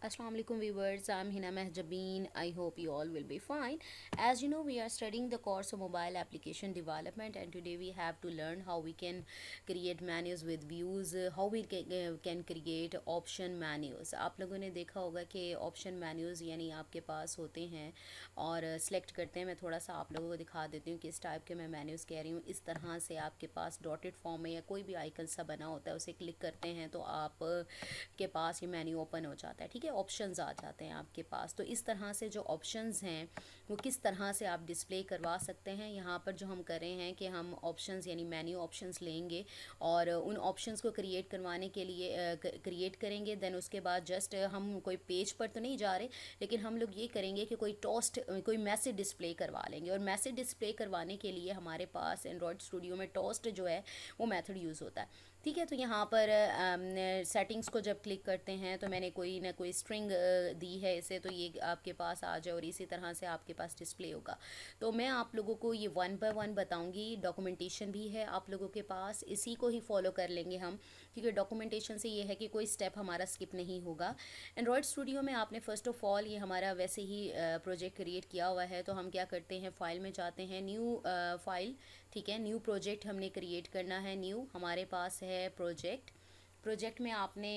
Assalamu alaikum viewers, I'm Hina Mehjabeen. I hope you all will be fine. As you know, we are studying the course of mobile application development, and today we have to learn how we can create menus with views, how we can create option menus. आप लोगों ने देखा होगा कि option menus यानी आपके पास होते हैं और select करते हैं. मैं थोड़ा सा आप लोगों को दिखा देती हूँ कि इस टाइप के मैं menus कह रही हूँ. इस तरह से आपके पास डॉटेड फॉर्म में या कोई भी आइकन सा बना होता है, उसे क्लिक करते हैं तो आप के पास ये मेन्यू ओपन हो जाता है. ठीक है, ऑप्शंस आ जाते हैं आपके पास. तो इस तरह से जो ऑप्शंस हैं वो किस तरह से आप डिस्प्ले करवा सकते हैं. यहाँ पर जो हम कर रहे हैं कि हम ऑप्शंस यानी मेन्यू ऑप्शंस लेंगे और उन ऑप्शंस को क्रिएट करवाने के लिए क्रिएट करेंगे. देन उसके बाद जस्ट हम कोई पेज पर तो नहीं जा रहे, लेकिन हम लोग ये करेंगे कि कोई मैसेज डिस्प्ले करवा लेंगे. और मैसेज डिस्प्ले करवाने के लिए हमारे पास एंड्रॉयड स्टूडियो में टोस्ट जो है वो मेथड यूज़ होता है. ठीक है, तो यहाँ पर सेटिंग्स को जब क्लिक करते हैं तो मैंने कोई ना कोई स्ट्रिंग दी है इसे, तो ये आपके पास आ जाए और इसी तरह से आपके पास डिस्प्ले होगा. तो मैं आप लोगों को ये वन बाय वन बताऊंगी. डॉक्यूमेंटेशन भी है आप लोगों के पास, इसी को ही फॉलो कर लेंगे हम, क्योंकि डॉक्यूमेंटेशन से ये है कि कोई स्टेप हमारा स्किप नहीं होगा. एंड्रॉयड स्टूडियो में आपने फ़र्स्ट ऑफ ऑल ये हमारा वैसे ही प्रोजेक्ट क्रिएट किया हुआ है, तो हम क्या करते हैं, फाइल में जाते हैं, न्यू फाइल. ठीक है, न्यू प्रोजेक्ट हमने क्रिएट करना है. न्यू हमारे पास है प्रोजेक्ट में आपने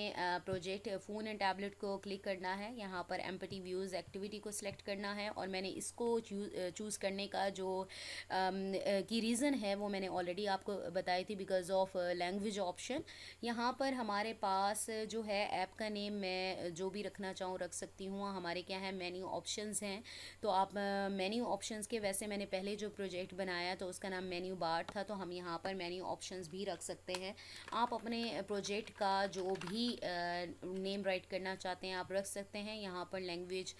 प्रोजेक्ट फ़ोन एंड टैबलेट को क्लिक करना है. यहाँ पर एम्पटी व्यूज़ एक्टिविटी को सिलेक्ट करना है. और मैंने इसको चूज़ करने का जो की रीज़न है वो मैंने ऑलरेडी आपको बताई थी, बिकॉज ऑफ लैंग्वेज ऑप्शन. यहाँ पर हमारे पास जो है ऐप का नेम मैं जो भी रखना चाहूँ रख सकती हूँ. हमारे क्या है, मेन्यू ऑप्शंस हैं, तो आप मेन्यू ऑप्शंस के, वैसे मैंने पहले जो प्रोजेक्ट बनाया तो उसका नाम मेन्यू बार था, तो हम यहाँ पर मेन्यू ऑप्शंस भी रख सकते हैं. आप अपने प्रोजेक्ट का जो भी नेम राइट करना चाहते हैं आप रख सकते हैं. यहाँ पर लैंग्वेज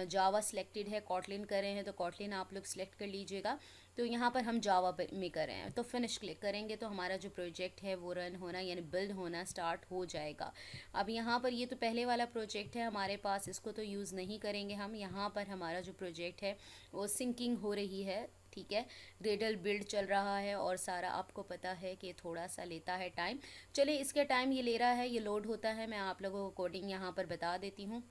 जावा सिलेक्टेड है, कॉटलिन कर रहे हैं तो कॉटलिन आप लोग सिलेक्ट कर लीजिएगा. तो यहाँ पर हम जावा में कर रहे हैं, तो फिनिश क्लिक करेंगे तो हमारा जो प्रोजेक्ट है वो रन होना यानी बिल्ड होना स्टार्ट हो जाएगा. अब यहाँ पर ये तो पहले वाला प्रोजेक्ट है हमारे पास, इसको तो यूज़ नहीं करेंगे हम. यहाँ पर हमारा जो प्रोजेक्ट है वो सिंकिंग हो रही है. ठीक है, ग्रेडल बिल्ड चल रहा है और सारा आपको पता है कि थोड़ा सा लेता है टाइम. चलिए, इसके टाइम ये ले रहा है, ये लोड होता है, मैं आप लोगों को कोडिंग यहाँ पर बता देती हूँ.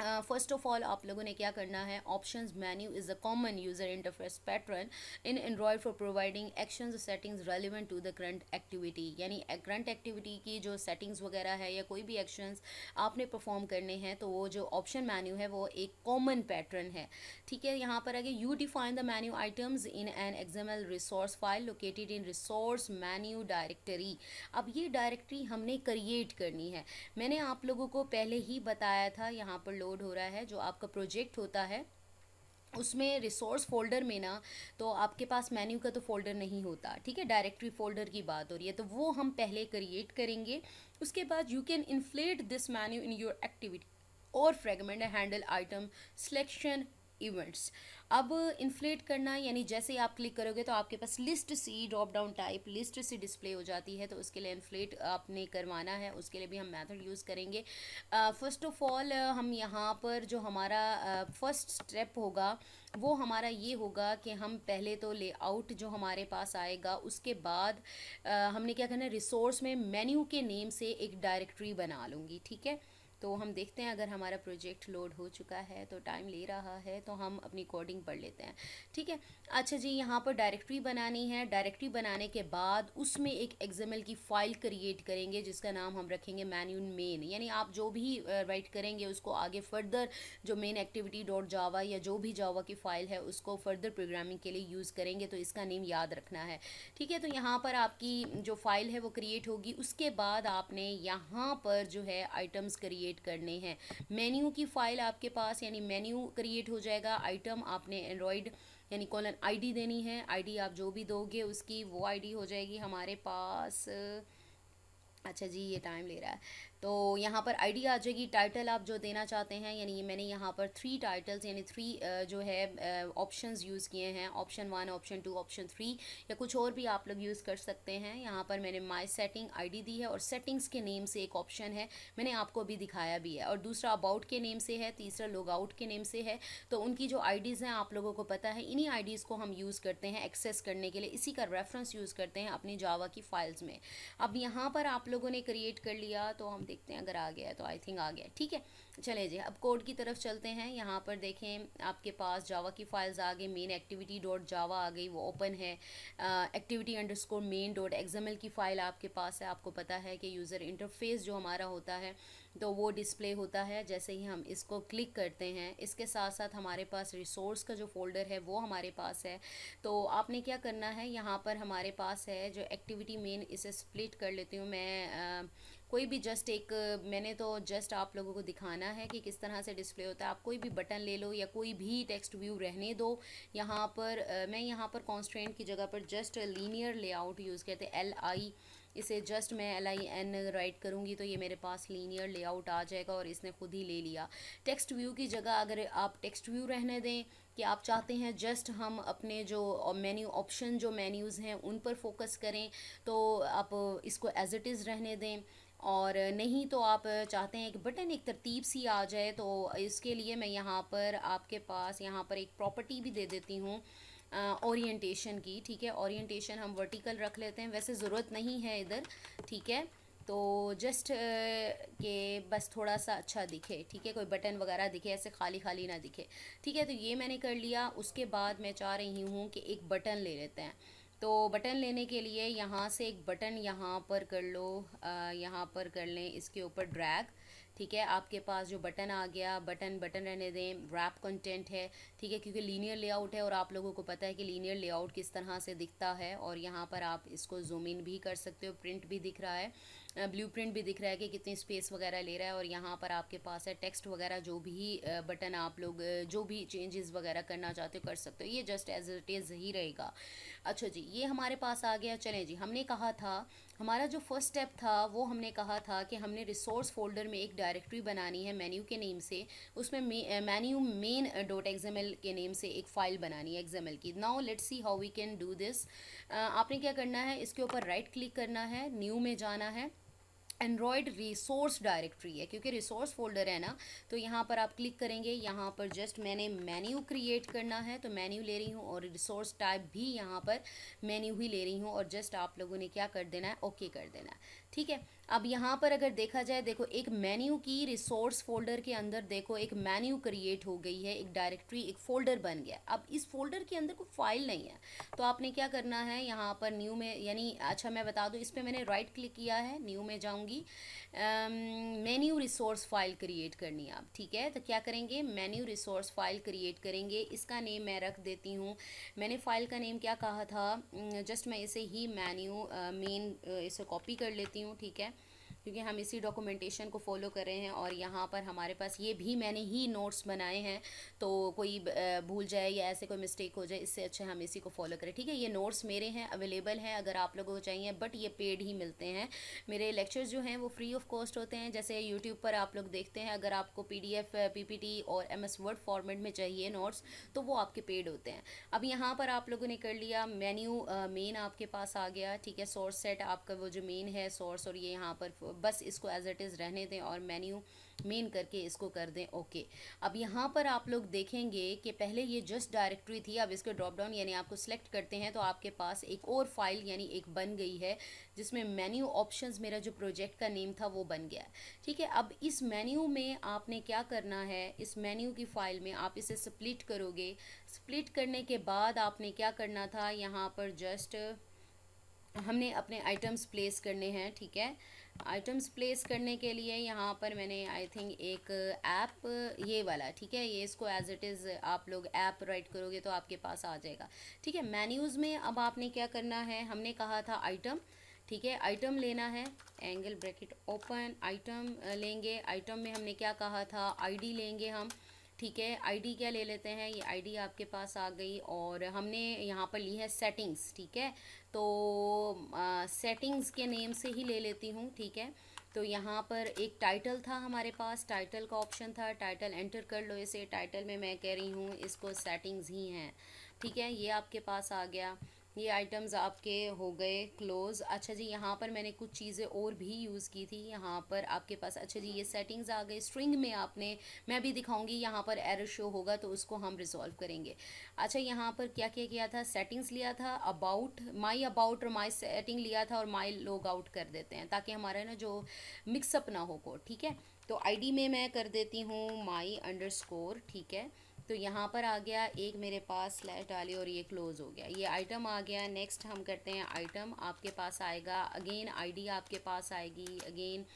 फर्स्ट ऑफ ऑल आप लोगों ने क्या करना है, options menu is a common user interface pattern in Android for providing actions settings relevant to the current activity. यानी करंट एक्टिविटी की जो सेटिंग्स वगैरह है या कोई भी एक्शंस आपने परफॉर्म करने हैं, तो वो जो ऑप्शन मेन्यू है वो एक कॉमन पैटर्न है. ठीक है, यहाँ पर आगे you define the menu items in an XML resource file located in resource menu directory. अब ये डायरेक्टरी हमने क्रिएट करनी है. मैंने आप लोगों को पहले ही बताया था, यहाँ पर लोड हो रहा है, जो आपका प्रोजेक्ट होता है उसमें रिसोर्स फोल्डर में ना, तो आपके पास मेन्यू का तो फोल्डर नहीं होता. ठीक है, डायरेक्टरी फोल्डर की बात हो रही है, तो वो हम पहले क्रिएट करेंगे. उसके बाद you can inflate this menu in your activity और fragment handle item selection events. अब इन्फ्लेट करना यानी जैसे आप क्लिक करोगे तो आपके पास लिस्ट सी ड्रॉप डाउन टाइप लिस्ट सी डिस्प्ले हो जाती है, तो उसके लिए इन्फ्लेट आपने करवाना है. उसके लिए भी हम मेथड यूज़ करेंगे. फर्स्ट ऑफ ऑल हम यहाँ पर जो हमारा फर्स्ट स्टेप होगा वो हमारा ये होगा कि हम पहले तो लेआउट जो हमारे पास आएगा, उसके बाद हमने क्या करना है, रिसोर्स में मेन्यू के नेम से एक डायरेक्टरी बना लूँगी. ठीक है, तो हम देखते हैं अगर हमारा प्रोजेक्ट लोड हो चुका है, तो टाइम ले रहा है तो हम अपनी कोडिंग पढ़ लेते हैं. ठीक है, अच्छा जी, यहाँ पर डायरेक्टरी बनानी है. डायरेक्टरी बनाने के बाद उसमें एक एक्सएमएल की फ़ाइल क्रिएट करेंगे जिसका नाम हम रखेंगे मेन्यू मेन. यानी आप जो भी राइट करेंगे उसको आगे फर्दर जो मेन एक्टिविटी डॉट जावा या जो भी जावा की फ़ाइल है उसको फर्दर प्रोग्रामिंग के लिए यूज़ करेंगे, तो इसका नेम याद रखना है. ठीक है, तो यहाँ पर आपकी जो फ़ाइल है वो क्रिएट होगी. उसके बाद आपने यहाँ पर जो है आइटम्स क्रिएट करने हैं. मेन्यू की फ़ाइल आपके पास यानी मेन्यू क्रिएट हो जाएगा. आइटम आपने एंड्रॉयड यानी कॉलन आईडी देनी है. आईडी आप जो भी दोगे उसकी वो आईडी हो जाएगी हमारे पास. अच्छा जी, ये टाइम ले रहा है, तो यहाँ पर आईडी आ जाएगी. टाइटल आप जो देना चाहते हैं, यानी मैंने यहाँ पर 3 टाइटल्स यानी 3 जो है ऑप्शंस यूज़ किए हैं, ऑप्शन 1 ऑप्शन 2 ऑप्शन 3, या कुछ और भी आप लोग यूज़ कर सकते हैं. यहाँ पर मैंने माई सेटिंग आईडी दी है और सेटिंग्स के नेम से एक ऑप्शन है, मैंने आपको अभी दिखाया भी है. और दूसरा अबाउट के नेम से है, तीसरा लॉग आउट के नेम से है. तो उनकी जो आईडीज़ हैं आप लोगों को पता है, इन्हीं आईडीज़ को हम यूज़ करते हैं एक्सेस करने के लिए, इसी का रेफरेंस यूज़ करते हैं अपनी जावा की फ़ाइल्स में. अब यहाँ पर आप लोगों ने क्रिएट कर लिया, तो हम देखते हैं अगर आ गया है तो, आई थिंक आ गया, ठीक है। चले जी अब कोड की तरफ चलते हैं। यहाँ पर देखें आपके पास जावा की फाइल्स आ गई, मेन एक्टिविटी डॉट जावा आ गई, वो ओपन है। Activity underscore main dot XML की फ़ाइल आपके पास है। आपको पता है कि यूज़र इंटरफेस जो हमारा होता है तो वो डिस्प्ले होता है जैसे ही हम इसको क्लिक करते हैं। इसके साथ साथ हमारे पास रिसोर्स का जो फोल्डर है वो हमारे पास है। तो आपने क्या करना है, यहाँ पर हमारे पास है जो एक्टिविटी मेन, इसे स्प्लिट कर लेती हूँ मैं। कोई भी जस्ट एक, मैंने तो जस्ट आप लोगों को दिखाना है कि किस तरह से डिस्प्ले होता है। आप कोई भी बटन ले लो या कोई भी टेक्स्ट व्यू रहने दो। यहाँ पर मैं यहाँ पर कॉन्स्ट्रेंट की जगह पर जस्ट लीनियर लेआउट यूज़ करते हैं, LI, इसे जस्ट मैं LIN राइट करूँगी तो ये मेरे पास लीनियर लेआउट आ जाएगा और इसने खुद ही ले लिया। टेक्स्ट व्यू की जगह अगर आप टेक्स्ट व्यू रहने दें कि आप चाहते हैं जस्ट हम अपने जो मेन्यू ऑप्शन जो मेन्यूज़ हैं उन पर फोकस करें तो आप इसको एज इट इज़ रहने दें, और नहीं तो आप चाहते हैं कि बटन एक तरतीब सी आ जाए तो इसके लिए मैं यहाँ पर आपके पास यहाँ पर एक प्रॉपर्टी भी दे देती हूँ ओरिएंटेशन की, ठीक है। ओरिएंटेशन हम वर्टिकल रख लेते हैं, वैसे ज़रूरत नहीं है इधर, ठीक है। तो जस्ट के बस थोड़ा सा अच्छा दिखे, ठीक है, कोई बटन वगैरह दिखे, ऐसे खाली खाली ना दिखे, ठीक है। तो ये मैंने कर लिया। उसके बाद मैं चाह रही हूँ कि एक बटन ले लेते हैं। तो बटन लेने के लिए यहाँ से एक बटन यहाँ पर कर लो, यहाँ पर कर लें, इसके ऊपर ड्रैग, ठीक है। आपके पास जो बटन आ गया, बटन बटन रहने दें, रैप कंटेंट है, ठीक है, क्योंकि लीनियर लेआउट है और आप लोगों को पता है कि लीनियर लेआउट किस तरह से दिखता है। और यहाँ पर आप इसको जूम इन भी कर सकते हो, प्रिंट भी दिख रहा है, ब्लूप्रिंट भी दिख रहा है कि कितनी स्पेस वगैरह ले रहा है। और यहाँ पर आपके पास है टेक्स्ट वगैरह, जो भी बटन आप लोग जो भी चेंजेस वगैरह करना चाहते हो कर सकते हो, ये जस्ट एज इट इज़ ही रहेगा। अच्छा जी, ये हमारे पास आ गया। चलें जी, हमने कहा था हमारा जो फर्स्ट स्टेप था वो हमने कहा था कि हमने रिसोर्स फोल्डर में एक डायरेक्टरी बनानी है मेन्यू के नेम से, उसमें मेन्यू मेन डॉट एक्सएमएल के नेम से एक फ़ाइल बनानी है एक्सएमएल की। Now let's see how we can do this. आपने क्या करना है, इसके ऊपर राइट क्लिक करना है, न्यू में जाना है। एंड्रॉयड रिसोर्स डायरेक्टरी है क्योंकि रिसोर्स फोल्डर है ना, तो यहाँ पर आप क्लिक करेंगे। यहाँ पर जस्ट मैंने मेन्यू क्रिएट करना है तो मेन्यू ले रही हूँ, और रिसोर्स टाइप भी यहाँ पर मेन्यू ही ले रही हूँ, और जस्ट आप लोगों ने क्या कर देना है, ओके कर देना है, ठीक है। अब यहाँ पर अगर देखा जाए, देखो एक मेन्यू की रिसोर्स फोल्डर के अंदर देखो एक मेन्यू क्रिएट हो गई है, एक डायरेक्टरी, एक फोल्डर बन गया। अब इस फोल्डर के अंदर कोई फाइल नहीं है तो आपने क्या करना है, यहाँ पर न्यू में, यानी अच्छा मैं बता दूँ, इस पर मैंने राइट क्लिक किया है, न्यू में जाऊँगी, मेन्यू रिसोर्स फाइल क्रिएट करनी है आप, ठीक है। तो क्या करेंगे, मेन्यू रिसोर्स फाइल क्रिएट करेंगे। इसका नेम मैं रख देती हूँ, मैंने फ़ाइल का नेम क्या कहा था, जस्ट मैं इसे ही मेन्यू मेन इसे कॉपी कर लेती हूँ, ठीक है, क्योंकि हम इसी डॉक्यूमेंटेशन को फॉलो कर रहे हैं। और यहाँ पर हमारे पास ये भी मैंने ही नोट्स बनाए हैं, तो कोई भूल जाए या ऐसे कोई मिस्टेक हो जाए, इससे अच्छा हम इसी को फॉलो करें, ठीक है। ये नोट्स मेरे हैं, अवेलेबल हैं अगर आप लोगों को चाहिए, बट ये पेड ही मिलते हैं। मेरे लेक्चर्स जो हैं वो फ्री ऑफ कॉस्ट होते हैं, जैसे यूट्यूब पर आप लोग देखते हैं। अगर आपको PDF PPT और MS वर्ड फॉर्मेट में चाहिए नोट्स तो वो आपके पेड होते हैं। अब यहाँ पर आप लोगों ने कर लिया, मेन्यू मेन आपके पास आ गया, ठीक है। सोर्स सेट आपका वो जो मेन है सोर्स, और ये यहाँ पर बस इसको एज इट इज़ रहने दें और मेन्यू मेन करके इसको कर दें ओके। अब यहाँ पर आप लोग देखेंगे कि पहले ये जस्ट डायरेक्टरी थी, अब इसको ड्रॉप डाउन यानी आपको सिलेक्ट करते हैं तो आपके पास एक और फाइल यानी एक बन गई है, जिसमें मेन्यू ऑप्शंस मेरा जो प्रोजेक्ट का नेम था वो बन गया है, ठीक है। अब इस मेन्यू में आपने क्या करना है, इस मेन्यू की फ़ाइल में आप इसे स्प्लिट करोगे। स्प्लिट करने के बाद आपने क्या करना था, यहाँ पर जस्ट हमने अपने आइटम्स प्लेस करने हैं, ठीक है। आइटम्स प्लेस करने के लिए यहाँ पर मैंने आई थिंक एक ऐप, ये वाला, ठीक है, ये इसको एज इट इज़ आप लोग ऐप राइट करोगे तो आपके पास आ जाएगा, ठीक है। मेन्यूज़ में अब आपने क्या करना है, हमने कहा था आइटम, ठीक है, आइटम लेना है, एंगल ब्रैकेट ओपन, आइटम लेंगे। आइटम में हमने क्या कहा था, आईडी लेंगे हम, ठीक है। आईडी क्या ले लेते हैं, ये आईडी आपके पास आ गई, और हमने यहाँ पर ली है सेटिंग्स, ठीक है। तो सेटिंग्स के नेम से ही ले लेती हूँ, ठीक है। तो यहाँ पर एक टाइटल था हमारे पास, टाइटल का ऑप्शन था, टाइटल एंटर कर लो इसे। टाइटल में मैं कह रही हूँ इसको सेटिंग्स ही हैं, ठीक है, ये आपके पास आ गया। ये आइटम्स आपके हो गए क्लोज। अच्छा जी, यहाँ पर मैंने कुछ चीज़ें और भी यूज़ की थी। यहाँ पर आपके पास, अच्छा जी, ये सेटिंग्स आ गए स्ट्रिंग में। आपने, मैं भी दिखाऊंगी, यहाँ पर एरर शो होगा तो उसको हम रिजॉल्व करेंगे। अच्छा, यहाँ पर क्या क्या किया था, सेटिंग्स लिया था, अबाउट और माई सेटिंग लिया था, और माई लॉग आउट कर देते हैं ताकि हमारा ना जो मिक्सअप ना हो कोड, ठीक है। तो आईडी में मैं कर देती हूँ माई अंडरस्कोर, ठीक है। तो यहाँ पर आ गया एक मेरे पास स्लैश डाली और ये क्लोज हो गया, ये आइटम आ गया। नेक्स्ट हम करते हैं आइटम, आपके पास आएगा अगेन आईडी, आपके पास आएगी अगेन,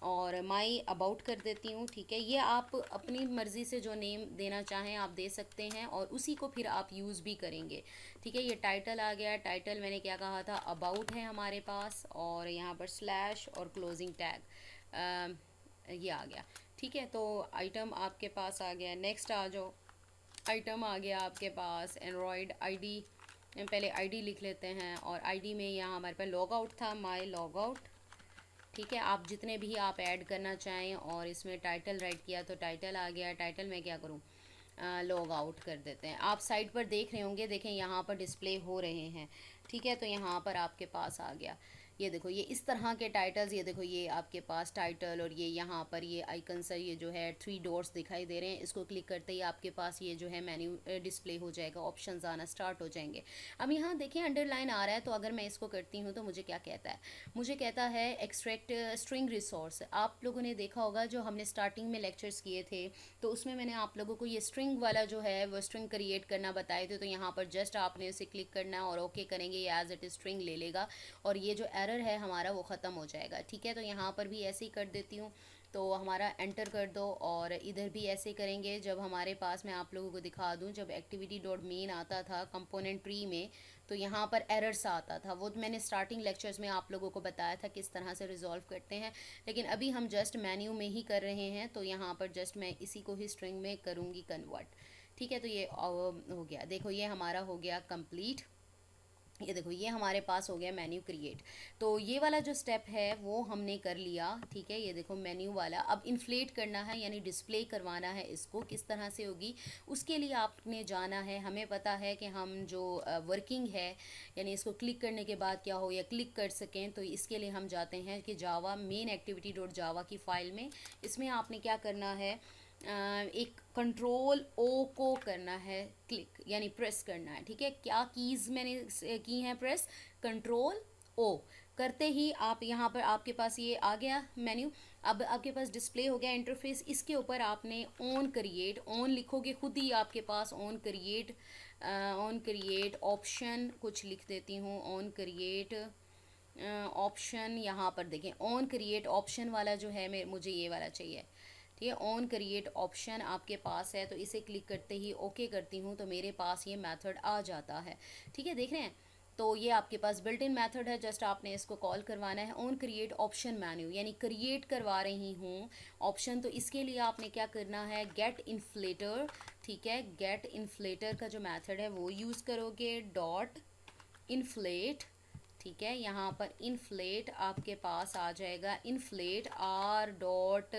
और माई अबाउट कर देती हूँ, ठीक है। ये आप अपनी मर्ज़ी से जो नेम देना चाहें आप दे सकते हैं, और उसी को फिर आप यूज़ भी करेंगे, ठीक है। ये टाइटल आ गया, टाइटल मैंने क्या कहा था, अबाउट है हमारे पास, और यहाँ पर स्लैश और क्लोजिंग टैग ये आ गया, ठीक है। तो आइटम आपके पास आ गया। नेक्स्ट आ जाओ, आइटम आ गया आपके पास एंड्रॉयड आईडी। पहले आईडी लिख लेते हैं, और आईडी में यहाँ हमारे पास लॉग आउट था, माई लॉग आउट, ठीक है। आप जितने भी आप ऐड करना चाहें, और इसमें टाइटल राइट किया तो टाइटल आ गया। टाइटल में क्या करूँ, लॉग आउट कर देते हैं। आप साइड पर देख रहे होंगे, देखें यहाँ पर डिस्प्ले हो रहे हैं, ठीक है। तो यहाँ पर आपके पास आ गया, ये देखो, ये इस तरह के टाइटल्स, ये देखो ये आपके पास टाइटल, और ये यहाँ पर ये आइकन सर, ये जो है 3 डॉट्स दिखाई दे रहे हैं, इसको क्लिक करते ही आपके पास ये जो है मेन्यू डिस्प्ले हो जाएगा, ऑप्शंस आना स्टार्ट हो जाएंगे। अब यहाँ देखिए अंडरलाइन आ रहा है, तो अगर मैं इसको करती हूँ तो मुझे क्या कहता है, मुझे कहता है एक्सट्रैक्ट स्ट्रिंग रिसोर्स। आप लोगों ने देखा होगा जो हमने स्टार्टिंग में लेक्चर्स किए थे, तो उसमें मैंने आप लोगों को ये स्ट्रिंग वाला जो है वो स्ट्रिंग क्रिएट करना बताए थे। तो यहाँ पर जस्ट आपने इसे क्लिक करना है और ओके करेंगे, ये एज इट इज स्ट्रिंग ले लेगा, और ये जो एरर है हमारा वो ख़त्म हो जाएगा, ठीक है। तो यहाँ पर भी ऐसे ही कर देती हूँ, तो हमारा एंटर कर दो, और इधर भी ऐसे करेंगे। जब हमारे पास, मैं आप लोगों को दिखा दूँ, जब एक्टिविटी डॉट मेन आता था कंपोनेंट ट्री में, तो यहाँ पर एरर्स आता था, वो मैंने स्टार्टिंग लेक्चर्स में आप लोगों को बताया था किस तरह से रिजॉल्व करते हैं। लेकिन अभी हम जस्ट मेन्यू में ही कर रहे हैं, तो यहाँ पर जस्ट मैं इसी को ही स्ट्रिंग में करूँगी कन्वर्ट, ठीक है। तो ये हो गया, देखो ये हमारा हो गया कंप्लीट। ये देखो ये हमारे पास हो गया मेन्यू क्रिएट। तो ये वाला जो स्टेप है वो हमने कर लिया, ठीक है। ये देखो मेन्यू वाला, अब इन्फ्लेट करना है यानी डिस्प्ले करवाना है इसको, किस तरह से होगी उसके लिए आपने जाना है। हमें पता है कि हम जो वर्किंग है, यानी इसको क्लिक करने के बाद क्या हो या क्लिक कर सकें, तो इसके लिए हम जाते हैं कि जावा मेन एक्टिविटी डॉट जावा की फ़ाइल में, इसमें आपने क्या करना है, एक कंट्रोल ओ को करना है क्लिक, यानी प्रेस करना है, ठीक है। क्या कीज़ मैंने की हैं प्रेस, कंट्रोल ओ करते ही आप यहाँ पर आपके पास ये आ गया मेन्यू। अब आपके पास डिस्प्ले हो गया इंटरफेस, इसके ऊपर आपने ऑन क्रिएट, ऑन लिखोगे खुद ही आपके पास ऑन क्रिएट ऑप्शन कुछ लिख देती हूँ, ऑन क्रिएट ऑप्शन। यहाँ पर देखें ऑन क्रिएट ऑप्शन वाला जो है मुझे ये वाला चाहिए, ठीक है। ऑन क्रिएट ऑप्शन आपके पास है, तो इसे क्लिक करते ही ओके करती हूँ तो मेरे पास ये मेथड आ जाता है, ठीक है। देख रहे हैं, तो ये आपके पास बिल्ट इन मेथड है, जस्ट आपने इसको कॉल करवाना है। ऑन क्रिएट ऑप्शन मेन्यू, यानी क्रिएट करवा रही हूँ ऑप्शन, तो इसके लिए आपने क्या करना है, गेट इन्फ्लेटर, ठीक है। गेट इन्फ्लेटर का जो मेथड है वो यूज़ करोगे, डॉट इन्फ्लेट, ठीक है। यहाँ पर इन्फ्लेट आपके पास आ जाएगा, इन्फ्लेट आर डॉट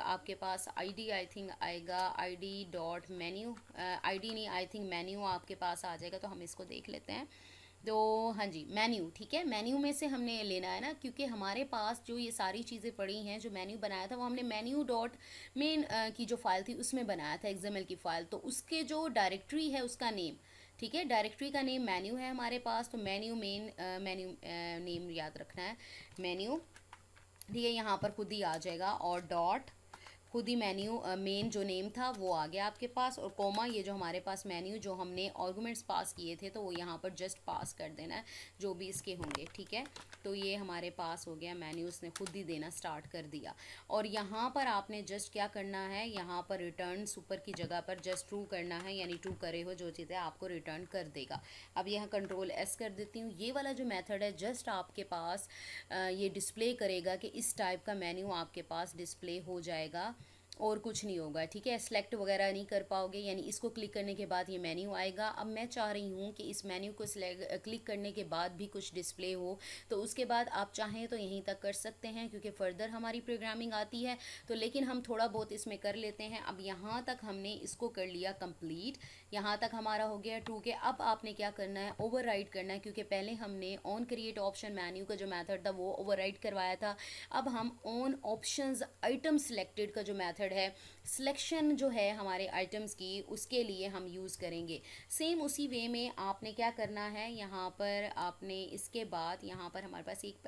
आपके पास आईडी आई थिंक आएगा, आईडी डॉट मेन्यू, आईडी नहीं आई थिंक मेन्यू आपके पास आ जाएगा, तो हम इसको देख लेते हैं। तो हाँ जी मेन्यू, ठीक है। मेन्यू में से हमने लेना है ना, क्योंकि हमारे पास जो ये सारी चीज़ें पड़ी हैं, जो मेन्यू बनाया था वो हमने मेन्यू डॉट मेन की जो फाइल थी उसमें बनाया था, एक्सएमएल की फ़ाइल। तो उसके जो डायरेक्टरी है उसका नेम, ठीक है, डायरेक्टरी का नेम मेन्यू है हमारे पास, तो मेन्यू मेन मेन्यू नेम याद रखना है, मेन्यू, ठीक है। यहाँ पर खुद ही आ जाएगा, और डॉट खुद ही मेन्यू मेन जो नेम था वो आ गया आपके पास, और कोमा ये जो हमारे पास मेन्यू जो हमने आर्गुमेंट्स पास किए थे तो वो यहाँ पर जस्ट पास कर देना है जो भी इसके होंगे, ठीक है। तो ये हमारे पास हो गया मेन्यू, उसने खुद ही देना स्टार्ट कर दिया। और यहाँ पर आपने जस्ट क्या करना है, यहाँ पर रिटर्न सुपर की जगह पर जस्ट ट्रू करना है, यानी ट्रू करे हो जो चीज़ें आपको रिटर्न कर देगा। अब यहाँ कंट्रोल एस कर देती हूँ। ये वाला जो मेथड है जस्ट आपके पास ये डिस्प्ले करेगा कि इस टाइप का मेन्यू आपके पास डिस्प्ले हो जाएगा, और कुछ नहीं होगा, ठीक है। सेलेक्ट वगैरह नहीं कर पाओगे, यानी इसको क्लिक करने के बाद ये मेन्यू आएगा। अब मैं चाह रही हूँ कि इस मेन्यू को क्लिक करने के बाद भी कुछ डिस्प्ले हो, तो उसके बाद आप चाहें तो यहीं तक कर सकते हैं, क्योंकि फर्दर हमारी प्रोग्रामिंग आती है तो, लेकिन हम थोड़ा बहुत इसमें कर लेते हैं। अब यहाँ तक हमने इसको कर लिया कंप्लीट, यहाँ तक हमारा हो गया ट्रू के। अब आपने क्या करना है, ओवरराइड करना है, क्योंकि पहले हमने ऑन क्रिएट ऑप्शन मेन्यू का जो मेथड था वो ओवरराइड करवाया था। अब हम ऑन ऑप्शंस आइटम सिलेक्टेड का जो मेथड है, सिलेक्शन जो है हमारे आइटम्स की, उसके लिए हम यूज़ करेंगे। सेम उसी वे में आपने क्या करना है, यहाँ पर आपने इसके बाद, यहाँ पर हमारे पास एक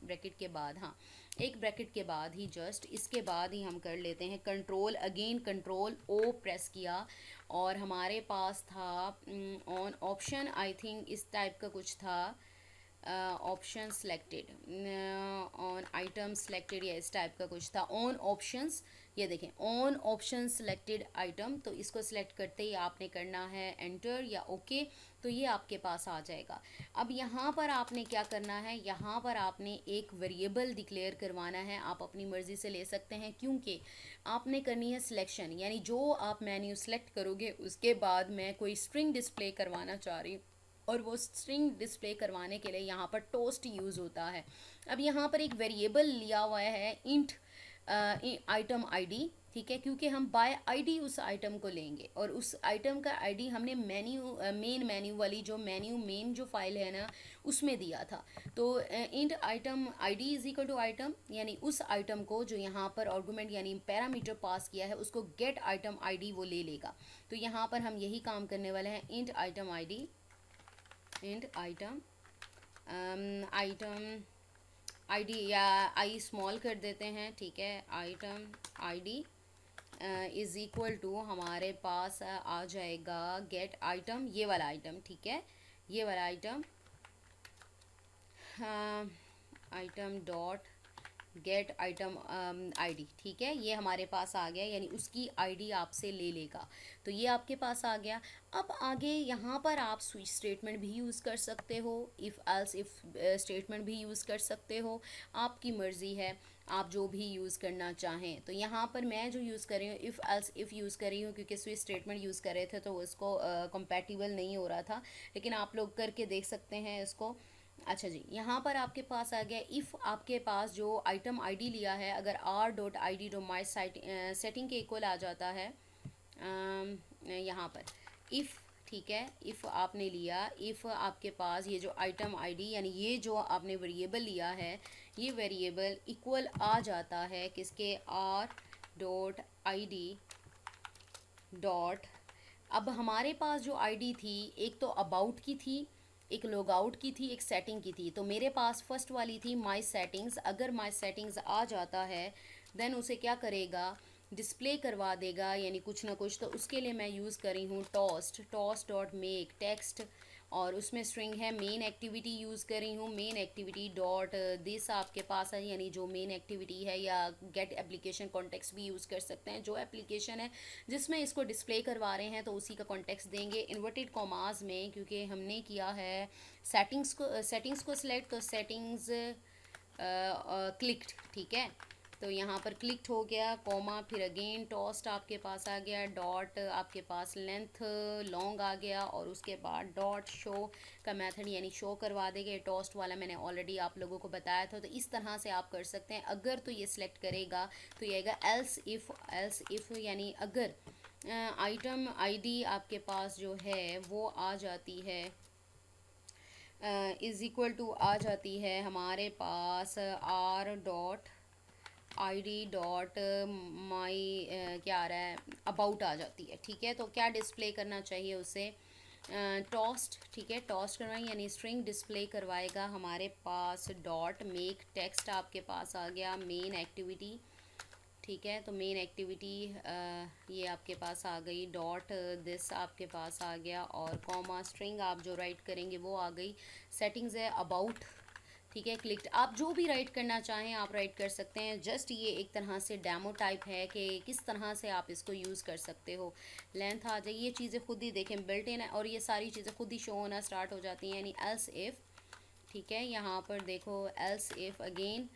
ब्रैकेट के बाद, हाँ एक ब्रैकेट के बाद ही, जस्ट इसके बाद ही हम कर लेते हैं control, again control O press किया, और हमारे पास था ऑन ऑप्शन, आई थिंक इस टाइप का कुछ था, option selected, on item selected या इस टाइप का कुछ था, ऑन ऑप्शंस। ये देखें ऑन ऑप्शन सेलेक्टेड आइटम, तो इसको सिलेक्ट करते ही आपने करना है एंटर या ओके, तो ये आपके पास आ जाएगा। अब यहाँ पर आपने क्या करना है, यहाँ पर आपने एक वेरिएबल डिक्लेयर करवाना है, आप अपनी मर्ज़ी से ले सकते हैं, क्योंकि आपने करनी है सिलेक्शन, यानी जो आप मेन्यू सेलेक्ट करोगे उसके बाद मैं कोई स्ट्रिंग डिस्प्ले करवाना चाह रही हूँ, और वो स्ट्रिंग डिस्प्ले करवाने के लिए यहाँ पर टोस्ट यूज़ होता है। अब यहाँ पर एक वेरिएबल लिया हुआ है इंट आइटम आईडी, ठीक है, क्योंकि हम बाय आईडी उस आइटम को लेंगे, और उस आइटम का आईडी हमने मेन मेन्यू वाली जो मेन जो फाइल है ना उसमें दिया था। तो int item ID is equal to item, यानी उस आइटम को जो यहाँ पर आर्गुमेंट यानी पैरामीटर पास किया है उसको गेट आइटम आईडी वो ले लेगा। तो यहाँ पर हम यही काम करने वाले हैं, int item ID, int item item ID, या आई स्मॉल कर देते हैं, ठीक है, item ID is equal to हमारे पास आ जाएगा गेट आइटम, ये वाला आइटम, ठीक है, ये वाला item, item dot gate item ID, ठीक है, ये हमारे पास आ गया, यानी उसकी आईडी आपसे ले लेगा। तो ये आपके पास आ गया। अब आगे यहाँ पर आप स्विच स्टेटमेंट भी यूज़ कर सकते हो, इफ़ एल्स इफ़ स्टेटमेंट भी यूज़ कर सकते हो, आपकी मर्ज़ी है, आप जो भी यूज़ करना चाहें। तो यहाँ पर मैं जो यूज़ कर रही हूँ इफ़ एल्स इफ़ यूज़ कर रही हूँ, क्योंकि स्विच स्टेटमेंट यूज़ कर रहे थे तो उसको कंपैटिबल नहीं हो रहा था, लेकिन आप लोग करके देख सकते हैं इसको। अच्छा जी, यहाँ पर आपके पास आ गया इफ़, आपके पास जो आइटम आईडी लिया है अगर are dot I D dot my setting के इक्वल आ जाता है, यहाँ पर इफ़, ठीक है, इफ़ आपने लिया, इफ़ आपके पास ये जो आइटम आईडी यानी ये जो आपने वेरिएबल लिया है, ये वेरिएबल इक्वल आ जाता है किसके, are dot I D dot, अब हमारे पास जो आईडी थी एक तो अबाउट की थी, एक लॉग आउट की थी, एक सेटिंग की थी। तो मेरे पास फर्स्ट वाली थी माई सेटिंग्स, अगर माई सेटिंग्स आ जाता है देन उसे क्या करेगा, डिस्प्ले करवा देगा, यानी कुछ ना कुछ। तो उसके लिए मैं यूज़ कर रही हूँ टॉस्ट डॉट मेक टेक्स्ट, और उसमें स्ट्रिंग है मेन एक्टिविटी यूज़ कर रही हूँ, मेन एक्टिविटी डॉट दिस आपके पास है, यानी जो मेन एक्टिविटी है, या गेट एप्लीकेशन कॉन्टेक्स्ट भी यूज़ कर सकते हैं, जो एप्लीकेशन है जिसमें इसको डिस्प्ले करवा रहे हैं तो उसी का कॉन्टेक्स्ट देंगे इन्वर्टेड कॉमास में, क्योंकि हमने किया है सेटिंग्स को सिलेक्ट, तो सेटिंग्स क्लिक्ड, ठीक है, तो यहाँ पर क्लिक्ड हो गया, कॉमा, फिर अगेन टॉस्ट आपके पास आ गया, डॉट आपके पास लेंथ लॉन्ग आ गया, और उसके बाद डॉट शो का मेथड यानी शो करवा देंगे। टॉस्ट वाला मैंने ऑलरेडी आप लोगों को बताया था, तो इस तरह से आप कर सकते हैं। अगर तो ये सिलेक्ट करेगा तो ये आएगा एल्स इफ़ यानी अगर आइटम आईडी आपके पास जो है वो आ जाती है इज़ इक्वल टू आ जाती है हमारे पास R dot I D dot my क्या आ रहा है, अबाउट आ जाती है, ठीक है। तो क्या डिस्प्ले करना चाहिए उसे, टॉस्ट, ठीक है, टॉस्ट करवाएं यानी स्ट्रिंग डिस्प्ले करवाएगा हमारे पास डॉट मेक टेक्स्ट आपके पास आ गया, मेन एक्टिविटी, ठीक है, तो मेन एक्टिविटी ये आपके पास आ गई, डॉट दिस आपके पास आ गया, और कॉमा स्ट्रिंग आप जो राइट करेंगे वो आ गई, सेटिंग्स है अबाउट, ठीक है, क्लिक्ड, आप जो भी राइट करना चाहें आप राइट कर सकते हैं। जस्ट ये एक तरह से डेमो टाइप है कि किस तरह से आप इसको यूज़ कर सकते हो। लेंथ आ जाए, ये चीज़ें खुद ही देखें बिल्ट इन है, और ये सारी चीज़ें खुद ही शो होना स्टार्ट हो जाती हैं, यानी एल्स इफ़, ठीक है, यहाँ पर देखो एल्स इफ़ अगेन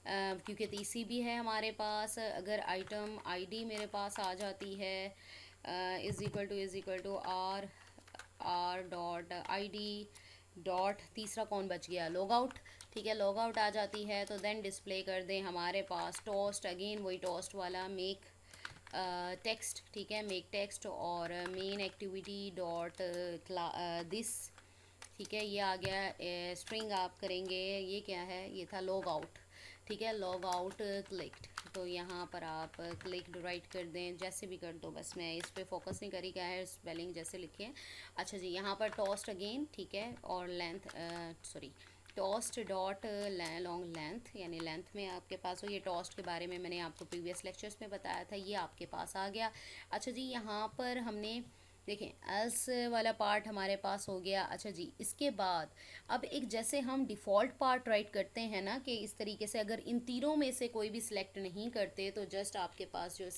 क्योंकि तीसरी भी है हमारे पास। अगर आइटम आईडी मेरे पास आ जाती है is equal to R R dot I D dot, तीसरा कौन बच गया, लॉग आउट। ठीक है, लॉग आउट आ जाती है तो देन डिस्प्ले कर दें हमारे पास टोस्ट, अगेन वही टोस्ट वाला मेक टेक्स्ट। ठीक है, मेक टेक्स्ट और मेन एक्टिविटी डॉट दिस। ठीक है, ये आ गया स्ट्रिंग आप करेंगे, ये क्या है, ये था लॉग आउट। ठीक है, लॉग आउट क्लिक्ड, तो यहाँ पर आप क्लिक्ड राइट कर दें, जैसे भी कर दो, बस मैं इस पर फोकस नहीं करी, क्या है स्पेलिंग जैसे लिखे हैं। अच्छा जी, यहाँ पर टोस्ट अगेन, ठीक है, और length sorry toast dot long length, यानी लेंथ में आपके पास हो। ये टोस्ट के बारे में मैंने आपको प्रीवियस लेक्चर्स में बताया था, ये आपके पास आ गया। अच्छा जी, यहाँ पर हमने देखें एल्स वाला पार्ट हमारे पास हो गया। अच्छा जी, इसके बाद अब एक जैसे हम डिफ़ॉल्ट पार्ट राइट करते हैं ना, कि इस तरीके से अगर इन तीनों में से कोई भी सिलेक्ट नहीं करते तो जस्ट आपके पास जो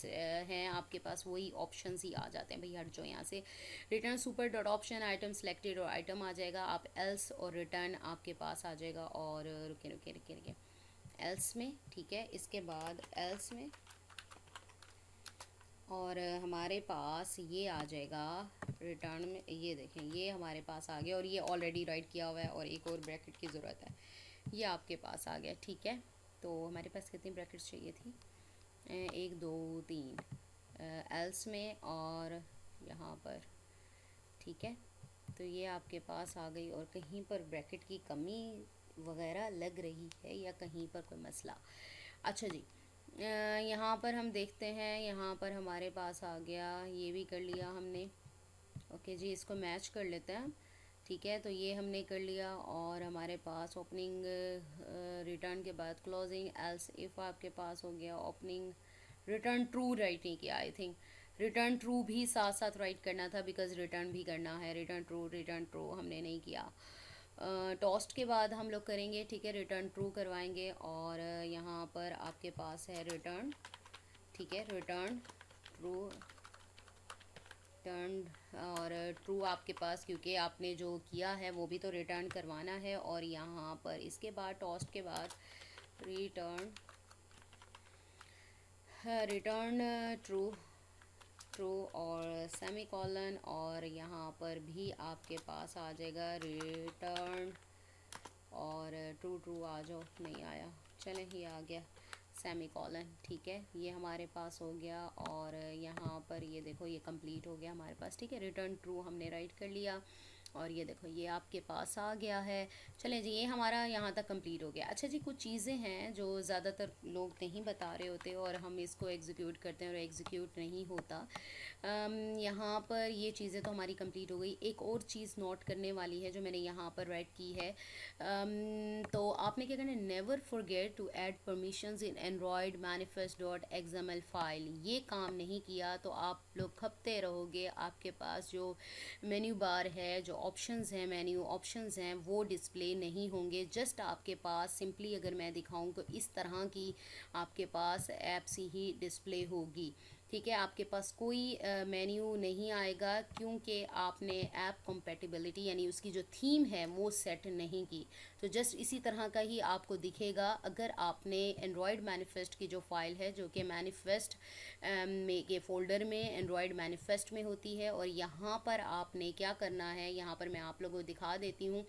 हैं आपके पास वही ऑप्शंस ही आ जाते हैं। भाई हट जो यहाँ से return super dot option item selected और आइटम आ जाएगा, आप एल्स और रिटर्न आपके पास आ जाएगा। और रुके रुके रुके रुके एल्स में, ठीक है, इसके बाद एल्स में और हमारे पास ये आ जाएगा रिटर्न में। ये देखें, ये हमारे पास आ गया और ये ऑलरेडी राइट किया हुआ है और एक और ब्रैकेट की ज़रूरत है, ये आपके पास आ गया। ठीक है, तो हमारे पास कितनी ब्रैकेट्स चाहिए थी, 1 2 3 एल्स में और यहाँ पर। ठीक है, तो ये आपके पास आ गई और कहीं पर ब्रैकेट की कमी वगैरह लग रही है या कहीं पर कोई मसला। अच्छा जी, यहाँ पर हम देखते हैं, यहाँ पर हमारे पास आ गया, ये भी कर लिया हमने। ओके जी, इसको मैच कर लेते हैं। ठीक है, तो ये हमने कर लिया और हमारे पास ओपनिंग रिटर्न के बाद क्लोजिंग एल्स इफ़ आपके पास हो गया। ओपनिंग रिटर्न ट्रू राइट नहीं किया, आई थिंक रिटर्न ट्रू भी साथ साथ राइट करना था, बिकॉज रिटर्न भी करना है। रिटर्न ट्रू हमने नहीं किया। टोस्ट के बाद हम लोग करेंगे, ठीक है, रिटर्न ट्रू करवाएंगे और यहाँ पर आपके पास है रिटर्न। ठीक है, रिटर्न ट्रू, रिटर्न और ट्रू आपके पास, क्योंकि आपने जो किया है वो भी तो रिटर्न करवाना है। और यहाँ पर इसके बाद टोस्ट के बाद रिटर्न रिटर्न ट्रू ट्रू और सेमी कॉलन और यहाँ पर भी आपके पास आ जाएगा रिटर्न और ट्रू ट्रू आ जाओ, नहीं आया, चलें ये आ गया सेमी कॉलन। ठीक है, ये हमारे पास हो गया और यहाँ पर ये देखो ये कंप्लीट हो गया हमारे पास। ठीक है, रिटर्न ट्रू हमने राइट कर लिया और ये देखो ये आपके पास आ गया है। चलें जी, ये हमारा यहाँ तक कंप्लीट हो गया। अच्छा जी, कुछ चीज़ें हैं जो ज़्यादातर लोग नहीं बता रहे होते और हम इसको एग्जीक्यूट करते हैं और एग्जीक्यूट नहीं होता। यहाँ पर ये चीज़ें तो हमारी कंप्लीट हो गई। एक और चीज़ नोट करने वाली है जो मैंने यहाँ पर राइट की है, तो आपने क्या करना है, never forget to add permissions in Android manifest dot XML file. ये काम नहीं किया तो आप लोग खपते रहोगे, आपके पास जो मेन्यू बार है, जो ऑप्शंस हैं, मेन्यू ऑप्शंस हैं, वो डिस्प्ले नहीं होंगे। जस्ट आपके पास सिंपली अगर मैं दिखाऊं तो इस तरह की आपके पास ऐप्स ही डिस्प्ले होगी। ठीक है, आपके पास कोई मेन्यू नहीं आएगा क्योंकि आपने ऐप कंपैटिबिलिटी यानी उसकी जो थीम है वो सेट नहीं की। तो जस्ट इसी तरह का ही आपको दिखेगा अगर आपने एंड्रॉयड मैनिफेस्ट की जो फाइल है, जो कि मैनिफेस्ट में के फोल्डर में एंड्रॉयड मैनिफेस्ट में होती है। और यहाँ पर आपने क्या करना है, यहाँ पर मैं आप लोगों को दिखा देती हूँ।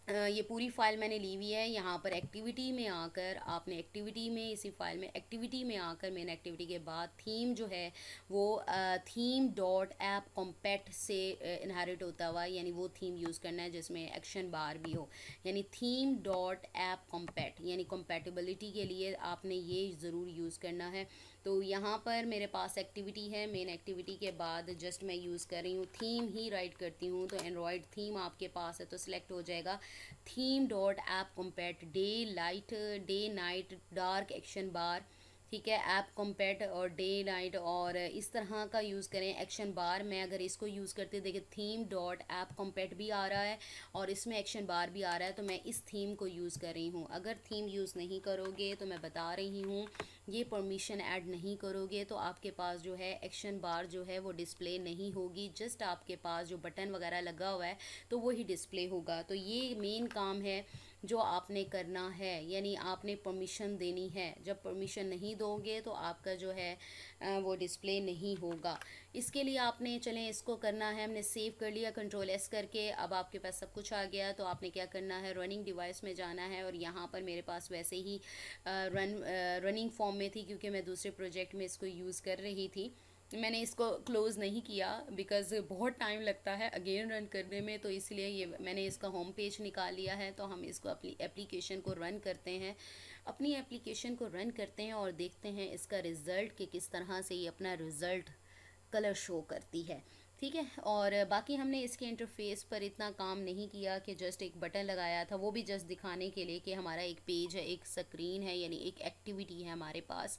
ये पूरी फाइल मैंने ली हुई है। यहाँ पर एक्टिविटी में आकर आपने एक्टिविटी में, इसी फाइल में एक्टिविटी में आकर मेन एक्टिविटी के बाद थीम जो है वो थीम डॉट ऐप कॉम्पैक्ट से इनहेरिट होता हुआ, यानी वो थीम यूज़ करना है जिसमें एक्शन बार भी हो, यानी थीम डॉट ऐप कॉम्पैक्ट, यानी कॉम्पैटिबिलिटी के लिए आपने ये ज़रूर यूज़ करना है। तो यहाँ पर मेरे पास एक्टिविटी है, मेन एक्टिविटी के बाद जस्ट मैं यूज़ कर रही हूँ थीम ही राइट करती हूँ। तो एंड्रॉयड थीम आपके पास है तो सिलेक्ट हो जाएगा theme dot app compat day light, day night, dark action bar. ठीक है, ऐप कॉम्पैट और डे नाइट और इस तरह का यूज़ करें एक्शन बार। मैं अगर इसको यूज़ करते देखिए थीम डॉट ऐप कॉम्पैट भी आ रहा है और इसमें एक्शन बार भी आ रहा है, तो मैं इस थीम को यूज़ कर रही हूँ। अगर थीम यूज़ नहीं करोगे तो मैं बता रही हूँ, ये परमिशन ऐड नहीं करोगे तो आपके पास जो है एक्शन बार जो है वो डिस्प्ले नहीं होगी। जस्ट आपके पास जो बटन वगैरह लगा हुआ है तो वही डिस्प्ले होगा। तो ये मेन काम है जो आपने करना है, यानी आपने परमिशन देनी है। जब परमिशन नहीं दोगे तो आपका जो है वो डिस्प्ले नहीं होगा। इसके लिए आपने, चलें इसको करना है, हमने सेव कर लिया कंट्रोल एस करके। अब आपके पास सब कुछ आ गया, तो आपने क्या करना है, रनिंग डिवाइस में जाना है। और यहाँ पर मेरे पास वैसे ही रनिंग फॉर्म में थी, क्योंकि मैं दूसरे प्रोजेक्ट में इसको यूज़ कर रही थी। मैंने इसको क्लोज़ नहीं किया बिकॉज़ बहुत टाइम लगता है अगेन रन करने में, तो इसलिए ये मैंने इसका होम पेज निकाल लिया है। तो हम इसको अपनी एप्लीकेशन को रन करते हैं, अपनी एप्लीकेशन को रन करते हैं और देखते हैं इसका रिज़ल्ट कि किस तरह से ये अपना रिज़ल्ट कलर शो करती है। ठीक है, और बाकी हमने इसके इंटरफेस पर इतना काम नहीं किया कि जस्ट एक बटन लगाया था, वो भी जस्ट दिखाने के लिए कि हमारा एक पेज है, एक स्क्रीन है, यानी एक एक्टिविटी है हमारे पास।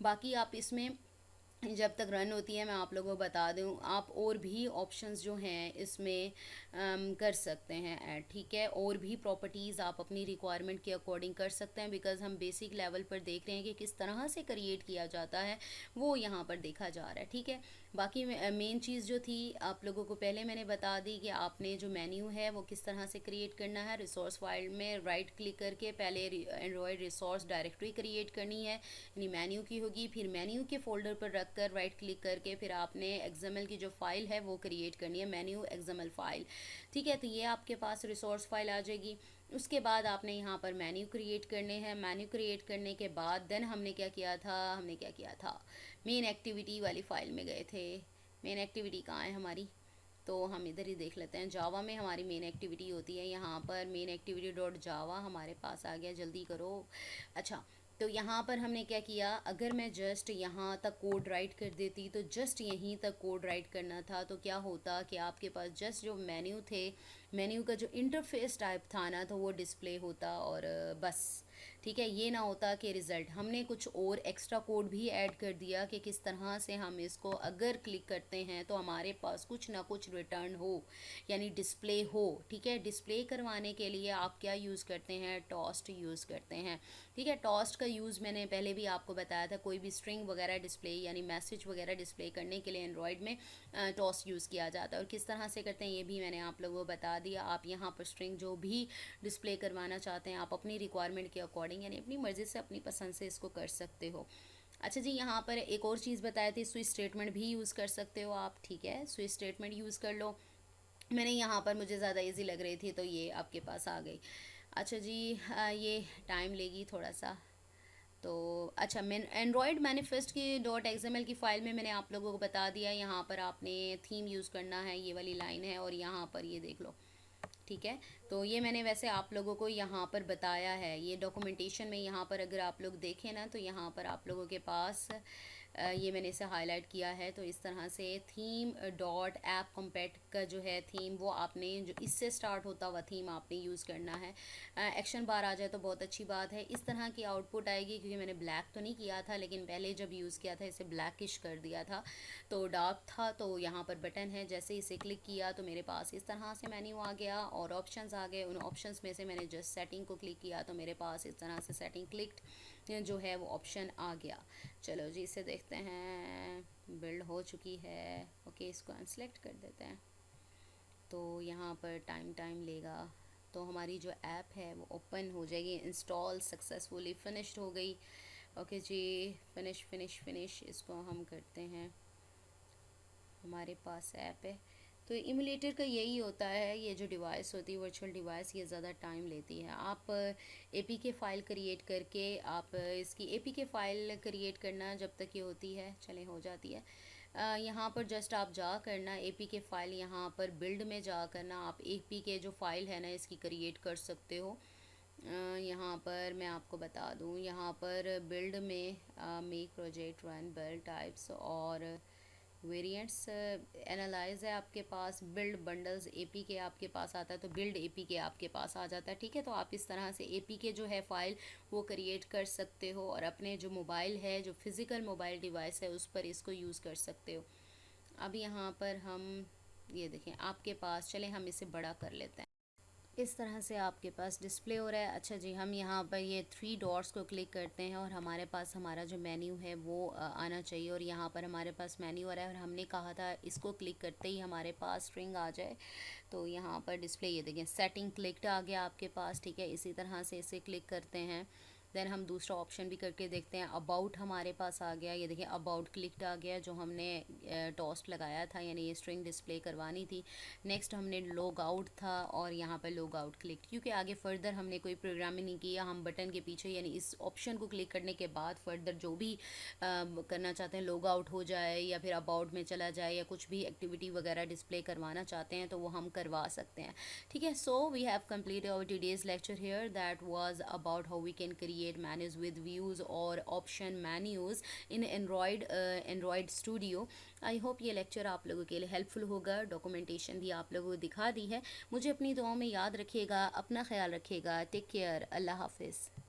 बाकी आप इसमें जब तक रन होती है, मैं आप लोगों को बता दूं, आप और भी ऑप्शंस जो हैं इसमें कर सकते हैं ऐड। ठीक है, और भी प्रॉपर्टीज़ आप अपनी रिक्वायरमेंट के अकॉर्डिंग कर सकते हैं, बिकॉज़ हम बेसिक लेवल पर देख रहे हैं कि किस तरह से क्रिएट किया जाता है, वो यहाँ पर देखा जा रहा है। ठीक है, बाकी मेन चीज़ जो थी आप लोगों को पहले मैंने बता दी कि आपने जो मेन्यू है वो किस तरह से क्रिएट करना है। रिसोर्स फाइल में राइट क्लिक करके पहले एंड्रॉयड रिसोर्स डायरेक्टरी क्रिएट करनी है, यानी मेन्यू की होगी। फिर मेन्यू के फोल्डर पर रख कर राइट क्लिक करके फिर आपने एक्सएमएल की जो फाइल है वो क्रिएट करनी है, मेन्यू एक्सएमएल फाइल। ठीक है, तो ये आपके पास रिसोर्स फाइल आ जाएगी। उसके बाद आपने यहाँ पर मेन्यू क्रिएट करने हैं। मेन्यू क्रिएट करने के बाद देन हमने क्या किया था, मेन एक्टिविटी वाली फाइल में गए थे। मेन एक्टिविटी कहाँ है हमारी, तो हम इधर ही देख लेते हैं। जावा में हमारी मेन एक्टिविटी होती है, यहाँ पर मेन एक्टिविटी डॉट जावा हमारे पास आ गया, जल्दी करो। अच्छा, तो यहाँ पर हमने क्या किया, अगर मैं जस्ट यहाँ तक कोड राइट कर देती, तो जस्ट यहीं तक कोड राइट करना था, तो क्या होता कि आपके पास जस्ट जो मेन्यू थे, मेन्यू का जो इंटरफेस टाइप था ना, तो वो डिस्प्ले होता और बस। ठीक है, ये ना होता कि रिज़ल्ट, हमने कुछ और एक्स्ट्रा कोड भी ऐड कर दिया कि किस तरह से हम इसको अगर क्लिक करते हैं तो हमारे पास कुछ ना कुछ रिटर्न हो, यानी डिस्प्ले हो। ठीक है, डिस्प्ले करवाने के लिए आप क्या यूज़ करते हैं, टोस्ट यूज़ करते हैं। ठीक है, टोस्ट का यूज़ मैंने पहले भी आपको बताया था, कोई भी स्ट्रिंग वगैरह डिस्प्ले यानी मैसेज वगैरह डिस्प्ले करने के लिए एंड्रॉयड में टोस्ट यूज़ किया जाता है। और किस तरह से करते हैं ये भी मैंने आप लोगों को बता दिया। आप यहाँ पर स्ट्रिंग जो भी डिस्प्ले करवाना चाहते हैं, आप अपनी रिक्वायरमेंट के अकॉर्डिंग यानी अपनी मर्ज़ी से, अपनी पसंद से इसको कर सकते हो। अच्छा जी, यहाँ पर एक और चीज़ बताई थी, स्विच स्टेटमेंट भी यूज़ कर सकते हो आप। ठीक है, स्विच स्टेटमेंट यूज़ कर लो। मैंने यहाँ पर, मुझे ज़्यादा इजी लग रही थी तो ये आपके पास आ गई। अच्छा जी, ये टाइम लेगी थोड़ा सा। तो अच्छा, मैं एंड्रॉयड मैनिफेस्ट की डॉट एक्सएमएल की फ़ाइल में मैंने आप लोगों को बता दिया, यहाँ पर आपने थीम यूज़ करना है, ये वाली लाइन है, और यहाँ पर ये देख लो। ठीक है, तो ये मैंने वैसे आप लोगों को यहाँ पर बताया है, ये डॉक्यूमेंटेशन में यहाँ पर अगर आप लोग देखें ना, तो यहाँ पर आप लोगों के पास ये मैंने इसे हाईलाइट किया है। तो इस तरह से थीम डॉट ऐप कॉम्पैट का जो है थीम, वो आपने जो इससे स्टार्ट होता हुआ थीम आपने यूज़ करना है। एक्शन बार आ जाए तो बहुत अच्छी बात है। इस तरह की आउटपुट आएगी, क्योंकि मैंने ब्लैक तो नहीं किया था, लेकिन पहले जब यूज़ किया था इसे ब्लैकिश कर दिया था, तो डार्क था। तो यहाँ पर बटन है, जैसे इसे क्लिक किया तो मेरे पास इस तरह से मेन्यू आ गया और ऑप्शंस आ गए। उन ऑप्शंस में से मैंने जस्ट सेटिंग को क्लिक किया तो मेरे पास इस तरह से सेटिंग क्लिक्ड जो है वो ऑप्शन आ गया। चलो जी, इसे देखते हैं, बिल्ड हो चुकी है। ओके, इसको अनसेलेक्ट कर देते हैं। तो यहाँ पर टाइम लेगा, तो हमारी जो ऐप है वो ओपन हो जाएगी। इंस्टॉल सक्सेसफुली फिनिश्ड हो गई। ओके जी, फिनिश इसको हम करते हैं। हमारे पास ऐप है, तो इमुलेटर का यही होता है, ये जो डिवाइस होती है वर्चुअल डिवाइस, ये ज़्यादा टाइम लेती है। आप एपीके फ़ाइल क्रिएट करके, आप इसकी एपीके फ़ाइल क्रिएट करना जब तक ये होती है, चलें हो जाती है, यहाँ पर जस्ट आप जा करना एपीके फ़ाइल, यहाँ पर बिल्ड में जा करना आप एपीके जो फ़ाइल है ना इसकी क्रिएट कर सकते हो। यहाँ पर मैं आपको बता दूँ, यहाँ पर बिल्ड में make project run build types और वेरिएंट्स एनालाइज है आपके पास, बिल्ड बंडल्स एपीके आपके पास आता है, तो बिल्ड एपीके आपके पास आ जाता है। ठीक है, तो आप इस तरह से एपीके जो है फ़ाइल वो क्रिएट कर सकते हो और अपने जो मोबाइल है, जो फिज़िकल मोबाइल डिवाइस है, उस पर इसको यूज़ कर सकते हो। अब यहाँ पर हम ये देखें आपके पास, चलें हम इसे बड़ा कर लेते हैं। इस तरह से आपके पास डिस्प्ले हो रहा है। अच्छा जी, हम यहाँ पर ये थ्री डॉट्स को क्लिक करते हैं और हमारे पास हमारा जो मेन्यू है वो आना चाहिए, और यहाँ पर हमारे पास मेन्यू आ रहा है और हमने कहा था इसको क्लिक करते ही हमारे पास स्ट्रिंग आ जाए। तो यहाँ पर डिस्प्ले ये देखें, सेटिंग क्लिक्ड आ गया आपके पास, ठीक है। इसी तरह से इसे क्लिक करते हैं। देन हम दूसरा ऑप्शन भी करके देखते हैं, अबाउट हमारे पास आ गया, ये देखिए अबाउट क्लिक्ड आ गया, जो हमने टोस्ट लगाया था, यानी ये स्ट्रिंग डिस्प्ले करवानी थी। नेक्स्ट हमने लॉग आउट था और यहाँ पर लॉग आउट क्लिक, क्योंकि आगे फर्दर हमने कोई प्रोग्रामिंग नहीं किया, हम बटन के पीछे यानी इस ऑप्शन को क्लिक करने के बाद फर्दर जो भी करना चाहते हैं, लॉग आउट हो जाए या फिर अबाउट में चला जाए या कुछ भी एक्टिविटी वगैरह डिस्प्ले करवाना चाहते हैं तो वो हम करवा सकते हैं, ठीक है। So we have completed our today's lecture here, that was about how we can create menus with views और option menus in Android Studio. I hope ये लेक्चर आप लोगों के लिए हेल्पफुल होगा। डॉक्यूमेंटेशन भी आप लोगों को दिखा दी है। मुझे अपनी दुआओं में याद रखिएगा, अपना ख्याल रखिएगा। टेक केयर, अल्लाह हाफिज़।